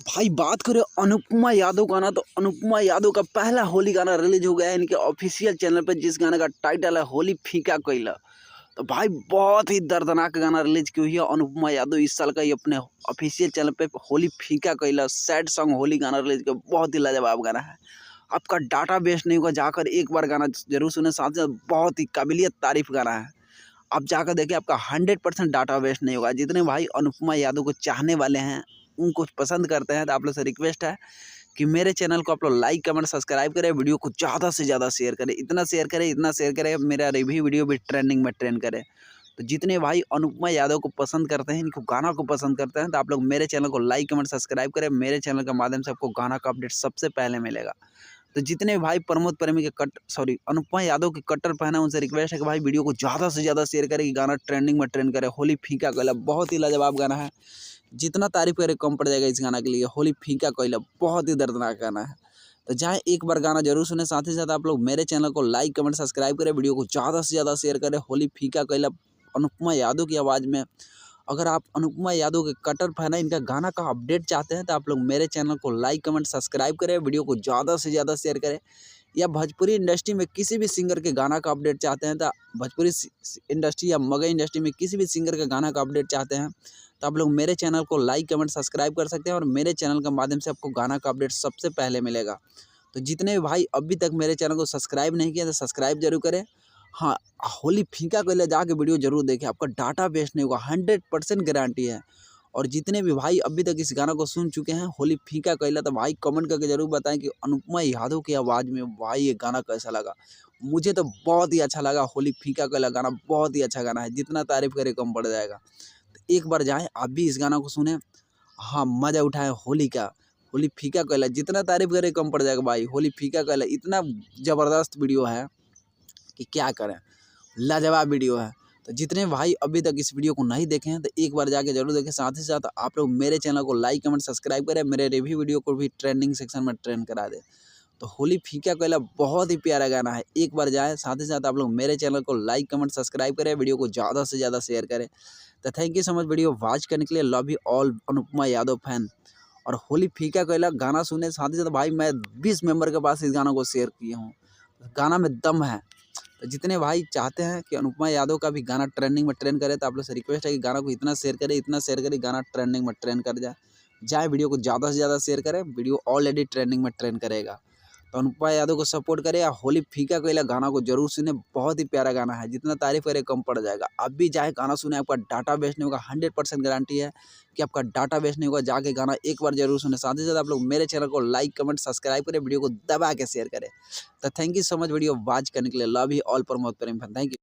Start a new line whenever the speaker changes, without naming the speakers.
भाई बात करें अनुपमा यादव का ना, तो अनुपमा यादव का पहला होली गाना रिलीज हो गया है इनके ऑफिशियल चैनल पे, जिस गाने का टाइटल है होली फीका कोयला। तो भाई बहुत ही दर्दनाक गाना रिलीज की हुई है अनुपमा यादव इस साल का, ये अपने ऑफिशियल चैनल पे होली फीका कोयला सैड सॉन्ग होली गाना रिलीज किया। बहुत ही लाजवाब गाना है। आपका डाटा बेस नहीं होगा, जाकर एक बार गाना जरूर सुने, साथ ही साथ बहुत ही काबिलियत तारीफ गाना है। आप जाकर देखिए, आपका 100% डाटा वेस्ट नहीं होगा। जितने भाई अनुपमा यादव को चाहने वाले हैं, उनको पसंद करते हैं, तो आप लोग से रिक्वेस्ट है कि मेरे चैनल को आप लोग लाइक कमेंट सब्सक्राइब करें, वीडियो को ज़्यादा से ज़्यादा शेयर करें, इतना शेयर करें, मेरा रिव्यू वीडियो भी ट्रेंडिंग में ट्रेंड करे। तो जितने भाई अनुपमा यादव को पसंद करते हैं, इनको गाना को पसंद करते हैं, तो आप लोग मेरे चैनल को लाइक कमेंट सब्सक्राइब करें। मेरे चैनल के माध्यम से आपको गाना का अपडेट सबसे पहले मिलेगा। तो जितने भाई प्रमोद प्रेमी के अनुपमा यादव के कट्टर फैन है, उनसे रिक्वेस्ट है कि भाई वीडियो को ज़्यादा से ज़्यादा शेयर करें कि गाना ट्रेंडिंग में ट्रेंड करे। होली फीका कोयला बहुत ही लाजवाब गाना है, जितना तारीफ करे कम पड़ जाएगा इस गाना के लिए। होली फीका कोयला बहुत ही दर्दनाक गाना है। तो जाए एक बार गाना जरूर सुने, साथ ही साथ आप लोग मेरे चैनल को लाइक कमेंट सब्सक्राइब करें, वीडियो को ज़्यादा से ज़्यादा शेयर करें। होली फीका कोयला अनुपमा यादव की आवाज़ में। अगर आप अनुपमा यादव के कट्टर फैन है, इनका गाना का अपडेट चाहते हैं, तो आप लोग मेरे चैनल को लाइक कमेंट सब्सक्राइब करें, वीडियो को ज़्यादा से ज़्यादा शेयर करें। या भोजपुरी इंडस्ट्री में किसी भी सिंगर के गाना का अपडेट चाहते हैं, तो भोजपुरी इंडस्ट्री या मगही इंडस्ट्री में किसी भी सिंगर के गाना का अपडेट चाहते हैं, तो आप लोग मेरे चैनल को लाइक कमेंट सब्सक्राइब कर सकते हैं, और मेरे चैनल के माध्यम से आपको गाना का अपडेट सबसे पहले मिलेगा। तो जितने भी भाई अभी तक मेरे चैनल को सब्सक्राइब नहीं किया, तो सब्सक्राइब जरूर करें। हाँ, होली फीका कोयला जाके वीडियो जरूर देखें, आपका डाटा वेस्ट नहीं होगा, 100% गारंटी है। और जितने भी भाई अभी तक इस गाना को सुन चुके हैं होली फीका कोयला, तो भाई कमेंट करके जरूर बताएं कि अनुपमा यादव की आवाज़ में भाई ये गाना कैसा लगा। मुझे तो बहुत ही अच्छा लगा। होली फीका कोयला गाना बहुत ही अच्छा गाना है, जितना तारीफ करे कम पड़ जाएगा। तो एक बार जाएं आप भी इस गाना को सुने, हाँ मज़ा उठाएं होली का। होली फीका कोयला जितना तारीफ करे कम पड़ जाएगा भाई। होली फीका कोयला इतना ज़बरदस्त वीडियो है कि क्या करें, लाजवाब वीडियो है। तो जितने भाई अभी तक इस वीडियो को नहीं देखे हैं, तो एक बार जाके जरूर देखें। साथ ही साथ आप लोग मेरे चैनल को लाइक कमेंट सब्सक्राइब करें, मेरे रिव्यू वीडियो को भी ट्रेंडिंग सेक्शन में ट्रेंड करा दें। तो होली फीका कोयला बहुत ही प्यारा गाना है, एक बार जाए। साथ ही साथ आप लोग मेरे चैनल को लाइक कमेंट सब्सक्राइब करें, वीडियो को ज़्यादा से ज़्यादा शेयर करें। तो thank you so much video watch करने के लिए। Love you all Anupama Yadav fan. और होली फीका कोयला गाना सुने, साथ ही साथ भाई मैं 20 मेंबर के पास इस गाना को शेयर किया हूँ। गाना में दम है। तो जितने भाई चाहते हैं कि अनुपमा यादव का भी गाना ट्रेंडिंग में ट्रेंड करे, तो आप लोग से रिक्वेस्ट है कि गाना को इतना शेयर करें, गाना ट्रेंडिंग में ट्रेंड कर जाए। वीडियो को ज़्यादा से ज़्यादा शेयर करें, वीडियो ऑलरेडी ट्रेंडिंग में ट्रेंड करेगा। तो अनुपमा यादव को सपोर्ट करें, या होली फीका कोयला गाना को जरूर सुने, बहुत ही प्यारा गाना है, जितना तारीफ करे कम पड़ जाएगा। आप भी जाए गाना सुने, आपका डाटा वेस्ट नहीं होगा, 100% गारंटी है कि आपका डाटा वेस्ट नहीं होगा। जाके गाना एक बार जरूर सुने। साथ ही साथ आप लोग मेरे चैनल को लाइक कमेंट सब्सक्राइब करें, वीडियो को दबा के शेयर करें। तो thank you so much video watch करने के लिए। Love you all Pramod Prem fan. Thank you.